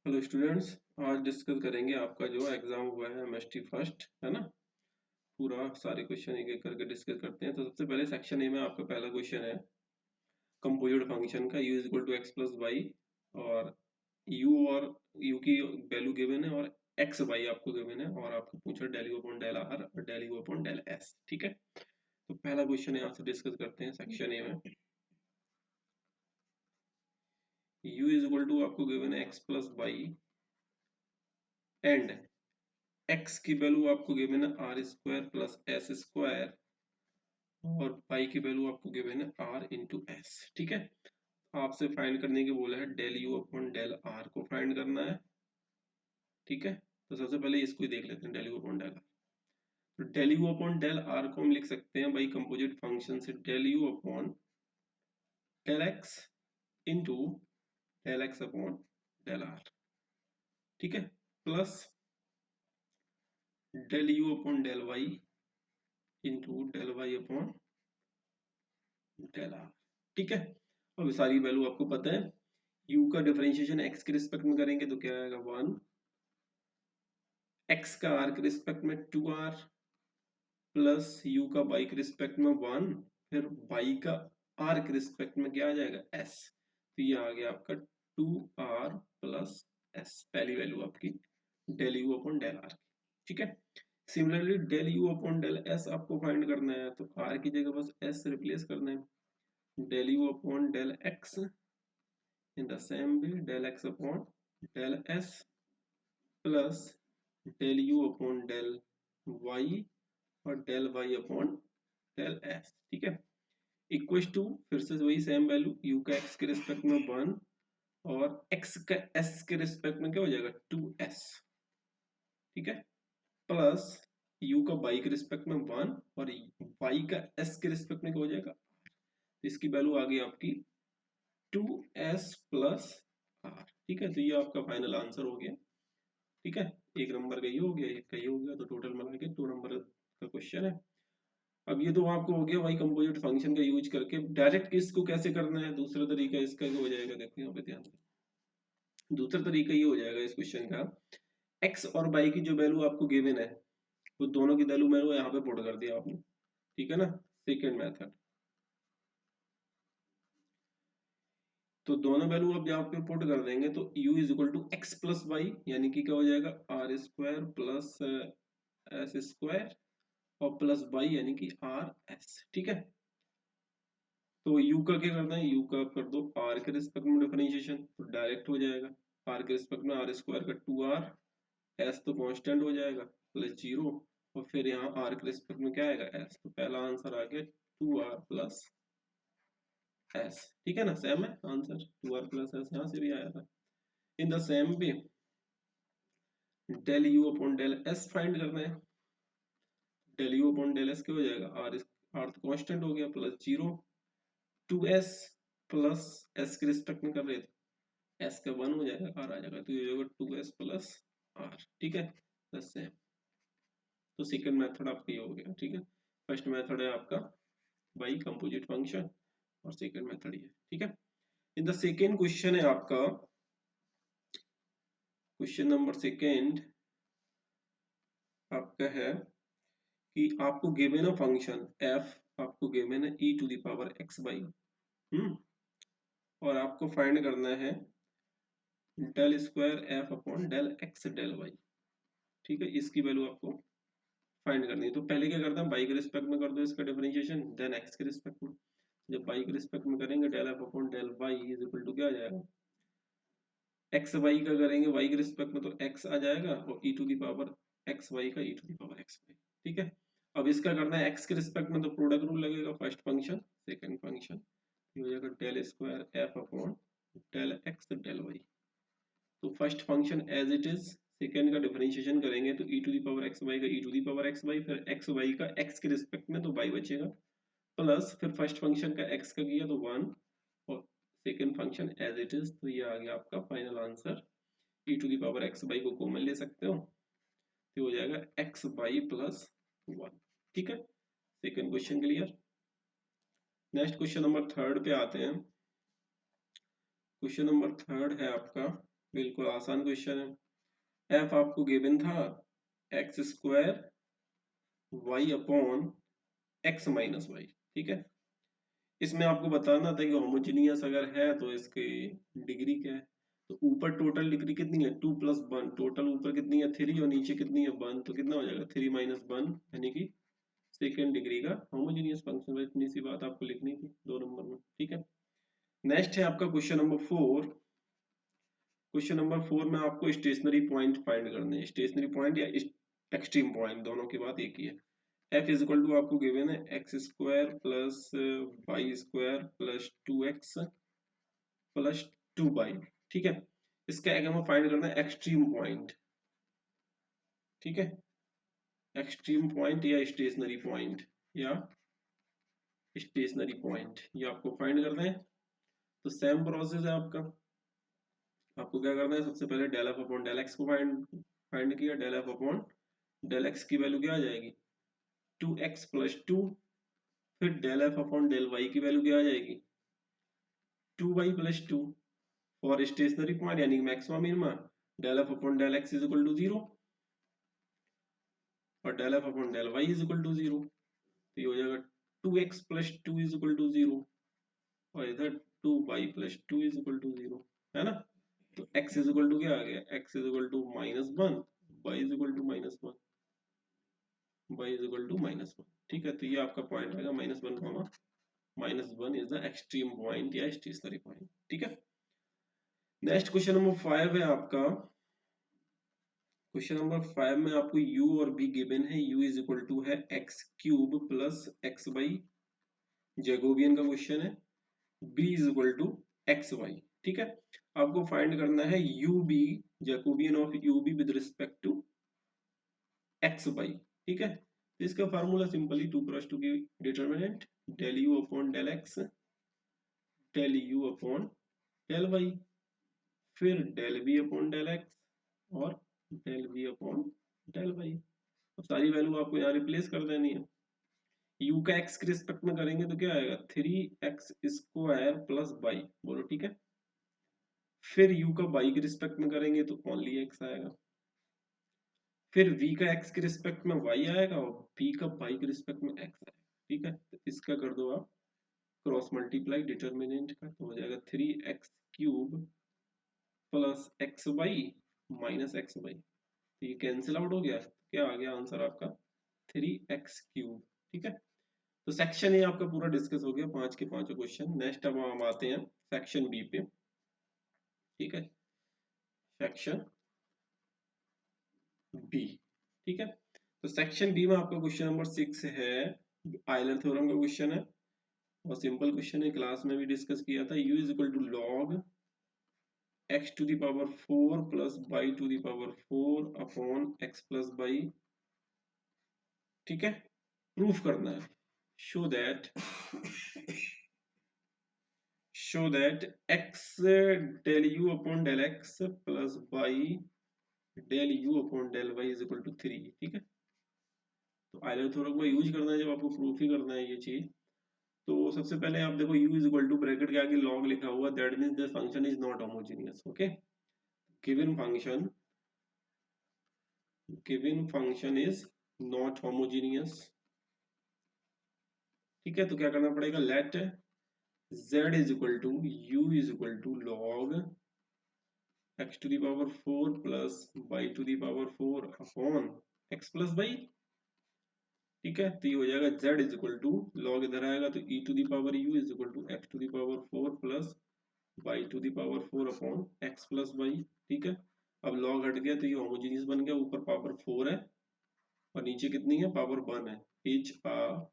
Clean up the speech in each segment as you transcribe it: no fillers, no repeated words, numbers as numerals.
Hello students, आज discuss करेंगे आपका जो एग्जाम हुआ है एमएसटी फर्स्ट, है ना। पूरा सारे क्वेश्चन एक एक करके डिस्कस करते हैं। तो सबसे पहले सेक्शन ए में आपका पहला क्वेश्चन है कंपोजिट फंक्शन का, u is equal to X plus Y. और u की वैल्यू गिवन है और एक्स वाई आपको गिवन है, और आपको पूछा del you upon del r और del you upon del s. ठीक है, तो पहला क्वेश्चन यहाँ से डिस्कस करते हैं सेक्शन ए में। u इज इक्वल टू आपको गिवन है X plus Y and x की वैल्यू आपको गिवन है R square plus S square, और पाई की वैल्यू आपको गिवन है आर इंटू एस। ठीक है, आपसे फाइंड करने के बोला है del you upon del are को फाइंड करना है। ठीक है, तो सबसे पहले इसको ही देख लेते हैं, del you upon del r. तो del you upon del are को हम लिख सकते हैं बाई कंपोजिट फंक्शन से del you upon del x into del x upon del r. ठीक है, plus del you upon del y into del y upon del r. ठीक है, अब सारी वैल्यू आपको पता है। u का डिफरेंशिएशन x के रिस्पेक्ट में करेंगे तो क्या आएगा 1, x का r के रिस्पेक्ट में 2r, प्लस u का y के रिस्पेक्ट में 1, फिर y का r के रिस्पेक्ट में क्या आ जाएगा s। तो ये आ गया आपका 2r प्लस s, पहली वैल्यू आपकी del u upon del r। ठीक है, similarly del u upon del s आपको फाइंड करना है, तो r की जगह बस s रिप्लेस करना है। Del u upon del x in the same way del x upon del s plus del u upon del y और del y upon del s। ठीक है, इक्वल टू फिर से वही सेम वैल्यू, u का x के respect में 1 और x का s के रिस्पेक्ट में क्या हो जाएगा 2s। ठीक है, प्लस u का y के रिस्पेक्ट में 1 और y का s के रिस्पेक्ट में क्या हो जाएगा, इसकी वैल्यू आ गई आपकी 2s प्लस r। ठीक है, तो ये आपका फाइनल आंसर हो गया। ठीक है, एक नंबर का ये हो गया, एक का ये हो गया, तो टोटल मिला के 2 नंबर का क्वेश्चन है। अब ये तो आपको हो गया भाई कंपोजिट फंक्शन का यूज करके। डायरेक्ट इसको कैसे करना है, दूसरा तरीका इसका हो जाएगा, देखो यहाँ पे ध्यान दें। दूसरा तरीका ये हो जाएगा इस क्वेश्चन का, एक्स और वाई की जो वैल्यू आपको गिवन है वो दोनों की वैल्यू मैंने यहाँ पे पुट कर दिया आपने। ठीक है ना, सेकेंड मेथड। तो दोनों वैल्यू आप यहाँ पे पुट कर देंगे तो u is equal to X plus Y, यानी कि क्या हो जाएगा R square plus S square और प्लस वाई यानी कि आर एस। ठीक है, तो u का क्या करना है, u का आप कर दो r के रिस्पेक्ट में डिफरेंशिएशन, तो डायरेक्ट हो जाएगा r के रिस्पेक्ट में आर स्क्वायर का 2r, s तो कांस्टेंट हो जाएगा प्लस 0, और फिर यहाँ r के रिस्पेक्ट में क्या आएगा s। तो पहला आंसर आ गया 2r प्लस s। ठीक है ना, सेम है आंसर, 2r प्लस s यहाँ से भी आया था। In the same way del u upon del s find करना है। Del u upon del s क्या हो जाएगा, r तो कांस्टेंट हो गया प्लस 0, 2s प्लस s के रिस्पेक्ट में कर रहे थे, s का 1 हो जाएगा, r आ जाएगा, तो ये होगा 2s प्लस r। ठीक है, बस सेम। तो सेकंड मेथड आपका ये हो गया। ठीक है, फर्स्ट मेथड है आपका बाई कंपोजिट फंक्शन और सेकंड मेथड ये। ठीक है, इन द सेकंड क्वेश्चन है आपका, क्वेश्चन नंबर सेकंड आपका है कि आपको गिवन है फंक्शन f, आपको गिवन है e to the power x Y, और आपको फाइंड करना है del square F upon del x del Y. ठीक है, इसकी वैल्यू आपको फाइंड करनी है। तो पहले क्या करते हैं, बाई के रिस्पेक्ट में कर दो इसका डिफरेंशिएशन, देन एक्स के रिस्पेक्ट में। जब बाई के रिस्पेक्ट में करेंगे del F upon del Y is equal to क्या आ जाएगा, एक्स वाई का करेंगे वाई के रिस्पेक्ट में तो एक्स आ जाएगा, और e to the power x y का e to the power x y. ठीक है, अब इसका करना है एक्स के रिस्पेक्ट में, तो प्रोडक्ट रूल लगेगा, फर्स्ट फंक्शन सेकंड फंक्शन, ये हो जाएगा del square F upon del x del y. तो first function as it is, second का डिफरेंशिएशन करेंगे तो e to the power x y का e to the power x y, फिर x y का x के रिस्पेक्ट में तो y बचेगा, प्लस फिर फर्स्ट फंक्शन का x का किया तो 1, और second function as it is, तो ये आ गया आपका final answer. e to the power x Y को कॉमन ले सकते हो, तो हो जाएगा एक्स वाई प्लस 1। ठीक है, second question clear. Next question number third पे आते हैं। क्वेश्चन नंबर थर्ड है आपका बिल्कुल आसान क्वेश्चन है। एफ आपको गिवन था X square Y upon X minus Y, ठीक है। इसमें आपको बताना था कि होमोजीनियस अगर है तो इसकी डिग्री क्या है। तो ऊपर टोटल डिग्री कितनी है 2+1, टोटल ऊपर कितनी है 3 और नीचे कितनी है 1, तो कितना हो जाएगा 3 - 1 यानी कि सेकेंड डिग्री का होमोजीनियस फंक्शन। इतनी सी बात आपको लिखनी थी 2 नंबर में, ठीक है। नेक्स्ट है आपका क्वेश्चन नंबर 4। क्वेश्चन नंबर 4 में आपको स्टेशनरी पॉइंट फाइंड करने हैं। स्टेशनरी पॉइंट या एक्सट्रीम पॉइंट दोनों की बात एक ही है। एफ इज इक्वल टू आपको गिवन है X square plus Y square plus 2x plus 2y, ठीक है। इसका एक हमें फाइंड करना है एक्सट्रीम पॉइंट, ठीक है। एक्सट्रीम पॉइंट या स्टेशनरी पॉइंट या स्टेशनरी पॉइंट ये आपको फाइंड करना है। तो सेम प्रोसेस है आपका। आपको क्या करना है, सबसे पहले del F upon del x को फाइंड फाइंड किया। Del F upon del x की वैल्यू क्या आ जाएगी 2x प्लस 2। फिर del F upon del y की वैल्यू क्या आ जाएगी 2y plus 2। For stationary point यानी maxima minima del F upon del x is equal to 0 और del F upon del Y is equal to 0। तो ये हो जाएगा 2x plus 2 is equal to 0 और इधर 2y plus 2 is equal to 0, है ना। तो x इज इक्वल टू क्या आ गया, x is equal to -1, y is equal to -1, y is equal to -1, ठीक है। तो ये आपका पॉइंट आएगा -1, -1 इज द एक्सट्रीम पॉइंट या स्टेशनरी पॉइंट, ठीक है। नेक्स्ट क्वेश्चन नंबर 5 है आपका। क्वेश्चन नंबर 5 में आपको u और b गिवन है। u इज इक्वल टू है x³ प्लस xy, जैकोबियन का क्वेश्चन है। b is equal to xy, ठीक है। आपको फाइंड करना है ub, Jacobian of ub with respect to xy, ठीक है। तो इसका फार्मूला सिंपली 2 + 2 की determinant del u upon del x del u upon del y, फिर del v upon del x और del v upon del y. अब सारी value आपको यहाँ रिप्लेस कर देनी है। u का x के रिस्पेक्ट में करेंगे तो क्या आएगा 3x स्क्वायर प्लस वाई, बोलो ठीक है। फिर u का y के रिस्पेक्ट में करेंगे तो ओनली x आएगा। फिर v का x के रिस्पेक्ट में y आएगा और v का y के रिस्पेक्ट में x आएगा, ठीक है। तो इसका कर दो आप क्रॉस मल्टीप्लाई डिटर्मिनेंट का, तो हो जाएगा 3x³ plus xy minus xy। तो ये कैंसिल आउट हो गया, क्या आ गया आंसर आपका 3x³, ठीक है। तो सेक्शन ए आपका पूरा डिस्कस हो गया, 5 के 5 क्वेश्चन। नेक्स्ट अब हम आते हैं सेक्शन बी पे, ठीक है। सेक्शन बी, ठीक है। तो सेक्शन बी में आपका क्वेश्चन नंबर 6 है, आयलर थ्योरम का क्वेश्चन है और सिंपल क्वेश्चन है, क्लास में भी डिस्कस किया था। u is equal to log x⁴ plus y⁴ upon x plus Y, ठीक है। प्रूफ करना है, show that x del u upon del x plus y del u upon del y is equal to 3, ठीक है। तो Euler theorem का use करना है जब आपको प्रूफ ही करना है ये चीज। तो सबसे पहले आप देखो u is equal to bracket के आगे लॉग लिखा हुआ, that means the function is not homogeneous, okay. Given function is not homogeneous, ठीक है। तो क्या करना पड़ेगा, let z is equal to u is equal to log x⁴ plus y⁴ upon x plus Y, ठीक है। तो ये हो जाएगा z is equal to log इधर आएगा तो e⁻u is equal to x⁴ plus y⁴ upon x plus Y, ठीक है। अब लॉग हट गया तो ये होमोजेनियस बन गया, ऊपर पावर 4 है और नीचे कितनी है पावर 1 है। Is a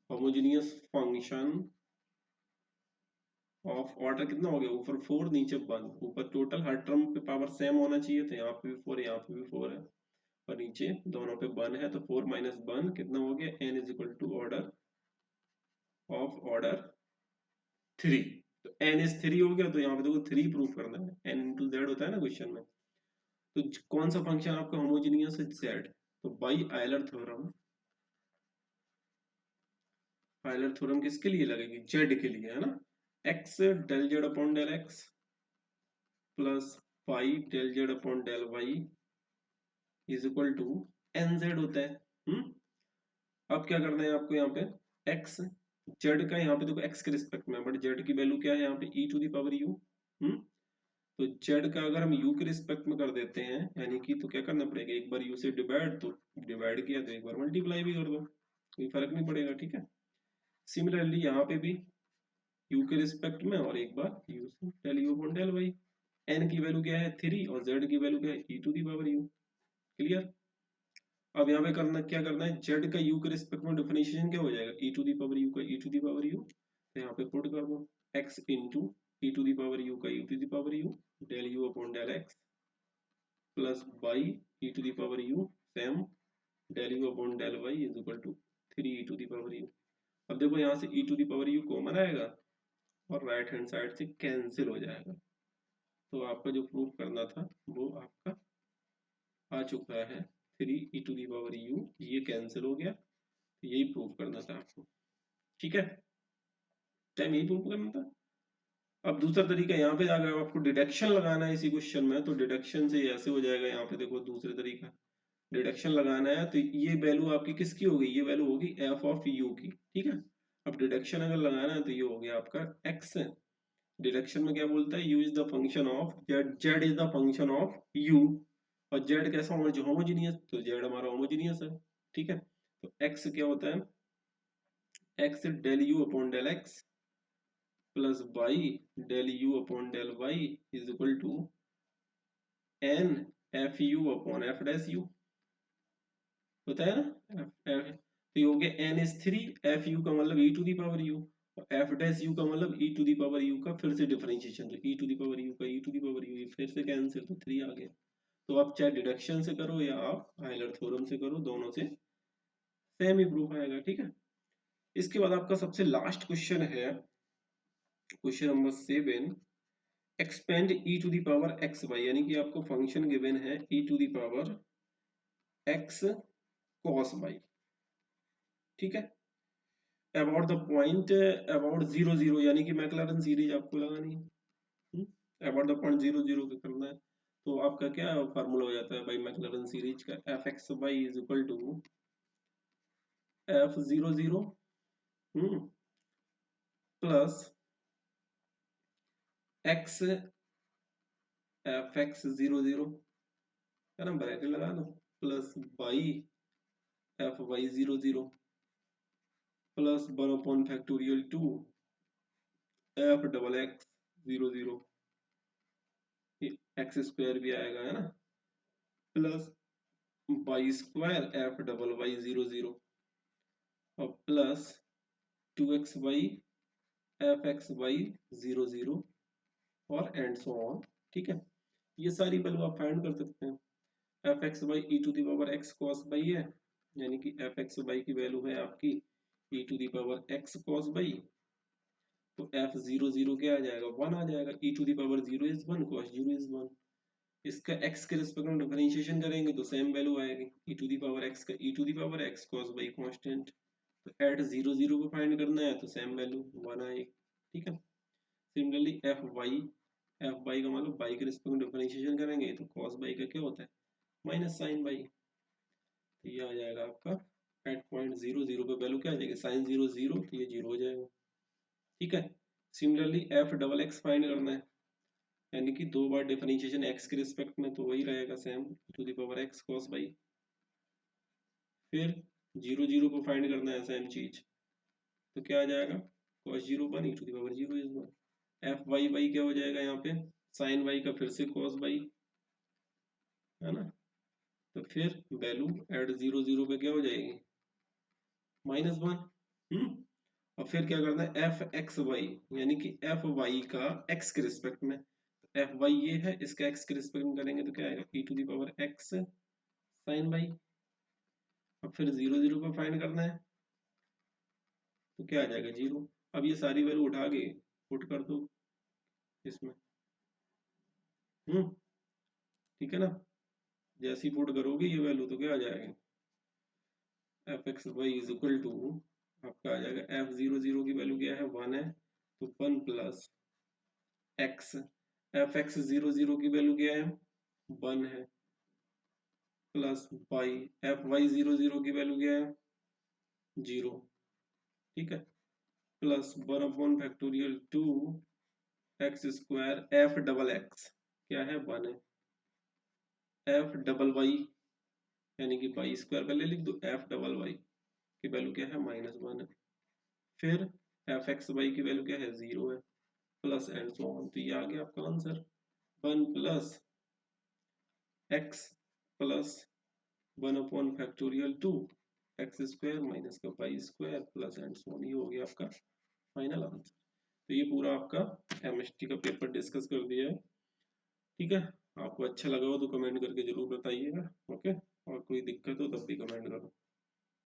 homogeneous function of order कितना हो गया, ऊपर 4 नीचे 1, ऊपर टोटल हर टर्म पे पावर सेम होना चाहिए, तो यहाँ पे भी 4 यहाँ पे भी 4 है और नीचे दोनों पे 1 है, तो 4 - 1 कितना हो गया, n is equal to order of order 3। तो n इज 3 हो गया, तो यहाँ पे देखो 3 प्रूफ करना है, n इंटू जेड होता है ना क्वेश्चन में। तो कौन सा फंक्शन आपका होमोजेनियस है, जेड। तो बाई आयलर थ्योरम किसके लिए लगेगी, जेड के लिए, है ना। x del Z upon del x plus Y del Z upon del Y is equal to N Z होता है। अब क्या करना है आपको यहाँ पे एक्स जेड का, यहाँ पे देखो एक्स के रिस्पेक्ट में, बट जेड की वैल्यू क्या है यहाँ पे ई टू दी पावर यू। तो जेड का अगर हम यू के रिस्पेक्ट में कर देते हैं, यानी कि तो क्या करना पड़ेगा, एक बार यू से डिवाइड, तो डिवाइड किया तो एक बार मल्टीप्लाई भी कर दो, कोई फर्क नहीं पड़ेगा। ठीक है, सिमिलरली यहाँ पे भी यू के रिस्पेक्ट में और एक बार यू से del you upon del y. N की वैल्यू क्या है 3 और जेड की वैल्यू क्या है e to the power u. Clear. अब यहाँ पे करना क्या करना है, जेड का यू के रिस्पेक्ट में डिफरेंशिएशन क्या हो जाएगा, e to the power u का e to the power u, तो यहाँ पे पुट कर दो x into e to the power u का e to the power u del you upon del x plus by e to the power u same del you upon del Y is equal to 3 e to the power u. अब देखो यहाँ से e to the power you common आएगा और right hand side से cancel हो जाएगा, तो आपका जो प्रूफ करना था वो आपका आ चुका है। 3 e to the power you ये कैंसिल हो गया, तो यही प्रूफ करना था आपको। ठीक है, टाइम यही प्रूफ करना था। अब दूसरा तरीका यहाँ पे अगर आपको डिडक्शन लगाना है इसी क्वेश्चन में, तो डिडक्शन से ऐसे हो जाएगा, यहाँ पे देखो दूसरे तरीका डिडक्शन लगाना है, तो ये वैल्यू आपकी किसकी होगी, ये वैल्यू होगी एफ ऑफ यू की। ठीक है, अब डिडक्शन अगर लगाना है तो ये हो गया आपका एक्स। डिडक्शन में क्या बोलता है, u is the function of Z, Z is the function of u, और जेड कैसा होमोजीनियस, तो जेड हमारा होमोजीनियस है। ठीक है, तो x क्या होता है, x del you upon del x plus Y del you upon del Y is equal to N F U upon F dash U, होता है ना तो ये हो गया n इज 3, एफ यू का मतलब e to the power u, और एफ डैश यू का मतलब e to the power u का फिर से डिफरेंशिएशन, तो e to the power u का e to the power u, ये फिर से कैंसिल, तो 3 आ गया। तो आप चाहे डिडक्शन से करो या आप आयलर थ्योरम से करो, दोनों से सेम ही प्रूफ आएगा। ठीक है, इसके बाद आपका सबसे लास्ट क्वेश्चन है question number 7, expand e to the power x Y, यानी कि आपको फंक्शन गिवन है e to the power x cos Y. ठीक है, अबाउट द पॉइंट अबाउट 0 0, यानी कि मैक्लैरन सीरीज आपको लगानी है, अबाउट द पॉइंट 0 0 पे करना है, तो आपका क्या फार्मूला हो जाता है भाई मैक्लैरन सीरीज का, f x y is equal to f 0 0 plus x f x 0 0, है ना, ब्रैकेट लगा दो, plus y f y 0 0 plus 1 upon factorial 2 f double x 0 0, x square भी आएगा, है ना, plus Y square f double y 0 0 और plus 2xy F x Y 0 0 और एंड सो ऑन। ठीक है, ये सारी वैल्यू आप फाइंड कर सकते हैं। F x y e to the power x cos y है, यानी कि एफ एक्स वाई की वैल्यू है आपकी e to the power x cos y, तो एफ 0 0 क्या आ जाएगा 1 आ जाएगा, e to the power 0 is 1 cos 0 is 1, इसका x के रिस्पेक्ट में डिफरेंशिएशन करेंगे तो सेम वैल्यू आएगी, e to the power x का e to the power x cos y constant, तो एट 0 0 को फाइंड करना है तो सेम वैल्यू 1 आएगी। ठीक है, सिमिलरली एफ वाई का मतलब y के रिस्पेक्ट में डिफरेंशिएशन करेंगे तो cos y का क्या होता है माइनस साइन y, तो ये आ जाएगा आपका एट पॉइंट 0 0 पे वैल्यू क्या आ जाएगी साइन 0 0, तो ये 0 हो जाएगा। ठीक है, similarly f double x find करना है, यानी कि दो बार डिफरेंशिएशन x के रिस्पेक्ट में, तो वही रहेगा same to the power x cos y, फिर 0 0 को फाइंड करना है सेम चीज, तो क्या आ जाएगा cos 0 1 e to the power 0 is 1, f y y क्या हो जाएगा यहाँ पे साइन y का फिर से cos y, है ना, तो फिर वैल्यू एट 0 0 पे क्या हो जाएगी -1। और फिर क्या करना है एफ एक्स वाई, यानी कि एफ वाई का x के रिस्पेक्ट में, एफ वाई ये है, इसका x के रिस्पेक्ट में करेंगे तो क्या आएगा e to the power x sine y, अब फिर 0 0 पे फाइंड करना है तो क्या आ जाएगा 0। अब ये सारी वैल्यू उठा के पुट कर दो इसमें, हम्म ठीक है ना, जैसी पुट करोगे ये वैल्यू तो क्या आ जाएगा f x y is equal to, आपका आ जाएगा एफ 0 0 की वैल्यू क्या है 1 है, तो 1 प्लस एक्स एफ एक्स 0 की वैल्यू क्या है 1 है, प्लस वाई एफ वाई 0 की वैल्यू क्या है 0, ठीक है, प्लस 1/फैक्टोरियल 2 x square f double x क्या है 1 है, एफ डबल वाई यानी कि वाई स्क्वायर पहले लिख दो, एफ डबल वाई की वैल्यू क्या है -1 है, फिर एफ एक्स वाई की वैल्यू क्या है 0 है, प्लस एंड सो ऑन। तो ये आ गया आपका आंसर 1 प्लस एक्स प्लस 1/फैक्टोरियल 2 एक्स स्क्वायर माइनस का y square plus and so on. ये हो गया आपका फाइनल आंसर। तो ये पूरा आपका केमिस्ट्री का पेपर डिस्कस कर दिया है, ठीक है। आपको अच्छा लगा हो तो कमेंट करके जरूर बताइएगा, ओके। और कोई दिक्कत हो तब भी कमेंट करो।